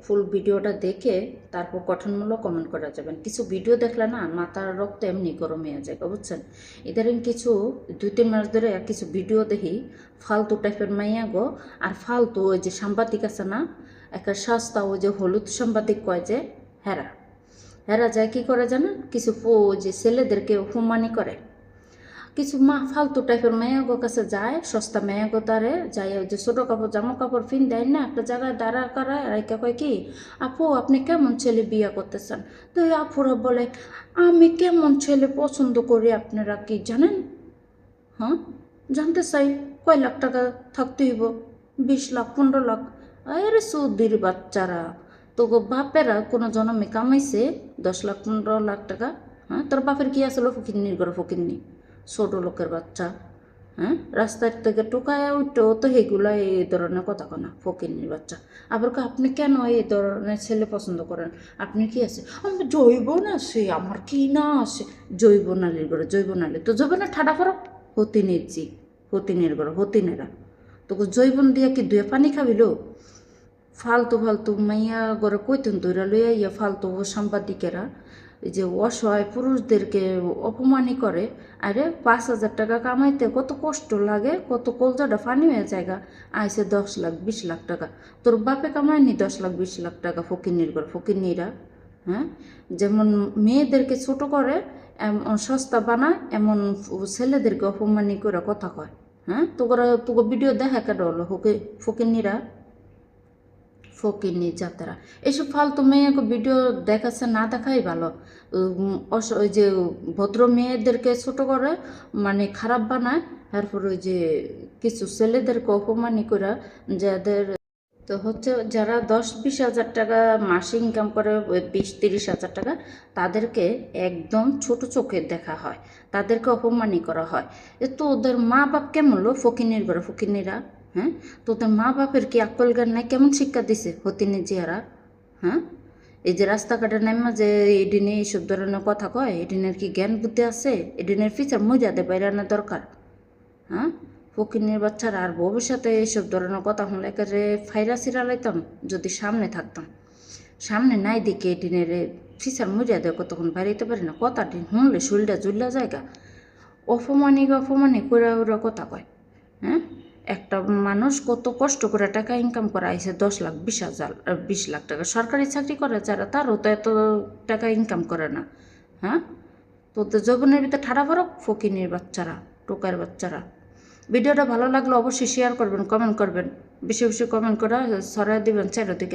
ফুল ভিডিওটা দেখে তারপর গঠনমূলক কমেন্ট করা যাবেন। কিছু ভিডিও দেখলে না মাথার রক্ত এমনি গরম হয়ে যায়, বুঝছেন। ইদারিং কিছু 2-3 মাস ধরে কিছু ভিডিও দেখি ফালতু টাইপের মাইয়া গো। আর ফালতু ওই যে সাংবাদিক আছে না, একটা সস্তা ওই যে হলুদ সাংবাদিক কয় যে, হেরা হেরা যায় কি করে জানেন, কিছু যে ছেলেদেরকে অপমানি করে। কিছু ফালতু টাইপের মেয়াগো কাছে যায়, সস্তা মেয়াগো তারে যাই ওই যে ছোটো কাপড় জামা কাপড় ফিন দেয় না, একটা জায়গায় দাঁড়া করায় রাইকা কয় কি, আপু আপনি কেমন ছেলে বিয়ে করতেছেন। তো এই আপুরা বলে, আমি কেমন ছেলে পছন্দ করি আপনারা কি জানেন? হ্যাঁ, জানতে চাই কয় লাখ টাকা থাকতে হইব? 20 লাখ 15 লাখ? আরে সৌদির বাচ্চারা, তো বাপেরা কোনো জন্মে কামাইছে 10 লাখ 15 লাখ টাকা? হ্যাঁ, তোর বাপের কি আসলো ফকিন্নির ঘরে ফকিন্নি, ছোট লোকের বাচ্চা। হ্যাঁ, রাস্তার থেকে টোকায় উঠো তো সেগুলো এই ধরনের কথা কনা, ফকিন্নির বাচ্চা। আবার আপনি কেন এই ধরনের ছেলে পছন্দ করেন? আপনি কি আছে? আমার জৈব না সে, আমার কি না আছে জৈব নালীর ঘরে, জৈব নালী তো জৈব না ঠাডা ফরক হতিনের জি, হতিনের ঘর হতিনেরা তোকে জৈবন দিয়া কি দুয়ে পানি খাবিল? ফালতু ফালতু মাইয়া ঘরে কইতেন দৈরা লইয়া ইয়া ফালতু সাংবাদিকেরা এই যে অসহায় পুরুষদেরকে অপমানই করে। আরে 5,000 টাকা কামাইতে কত কষ্ট লাগে, কত কলজাটা ফানি হয়ে জায়গা। আইসে 10 লাখ 20 লাখ টাকা, তোর বাপে কামায়নি 10 লাখ 20 লাখ টাকা। ফকিন্নির ঘর ফকিন্নিরা, হ্যাঁ, যেমন মেয়েদেরকে ছোট করে এমন সস্তা বানায়, এমন ছেলেদেরকে অপমানি করে কথা কয়। হ্যাঁ, তোকে ভিডিও দেখা কেন হলো ফকিন্নিরা, ফকিন্নি যাত্রা। এইসব ফালতু মেয়েকে ভিডিও দেখাচ্ছে না দেখাই ভালো। ওই যে ভদ্র মেয়েদেরকে ছোট করে মানে খারাপ বানায়, তারপর ওই যে কিছু ছেলেদেরকে অপমানি করে, যাদের তো হচ্ছে যারা 10-20 হাজার টাকা মাসে ইনকাম করে, 20-30 হাজার টাকা, তাদেরকে একদম ছোট চোখে দেখা হয়, তাদেরকে অপমানি করা হয়। তো ওদের মা বাপ কেমন হলো ফকিনির ঘরে ফকিনিরা? হ্যাঁ, তোদের মা বাপের কি আকল জ্ঞান নাই? কেমন শিক্ষা দিছে হতিনি জিয়ারা? হ্যাঁ, এই যে রাস্তাঘাটে নামা যে এডিনে এইসব ধরনের কথা কয়, এডিনের কি জ্ঞান বুদ্ধি আছে? এডিনের ফিচার মজাতে বাইরে আনা দরকার। হ্যাঁ, ফকিনের বাচ্চারা আর ভবিষ্যতে এইসব ধরনের কথা শুনলে একেবারে ফাইরা সিরা লাইতাম যদি সামনে থাকতাম। সামনে নাই দিকে এডিনের ফিচার মরিয়া দেয়, কতক্ষণ বাইরেতে পারি না, কথা দিন শুনলে শরীরটা জুল্লা জায়গা। অপমানি করে ওরা কথা কয়। হ্যাঁ, একটা মানুষ কত কষ্ট করে টাকা ইনকাম করে আইসে 10 লাখ 20 লাখ টাকা। সরকারি চাকরি করে যারা, তারও তো এত টাকা ইনকাম করে না। হ্যাঁ, তোদের যৌবনের ভিতরে ঠাড়া ফরক ফকিনির বাচ্চারা, টোকার বাচ্চারা। ভিডিওটা ভালো লাগলে অবশ্যই শেয়ার করবেন, কমেন্ট করবেন, বেশি বেশি কমেন্ট করে ছড়াই দিবেন চারিদিকে।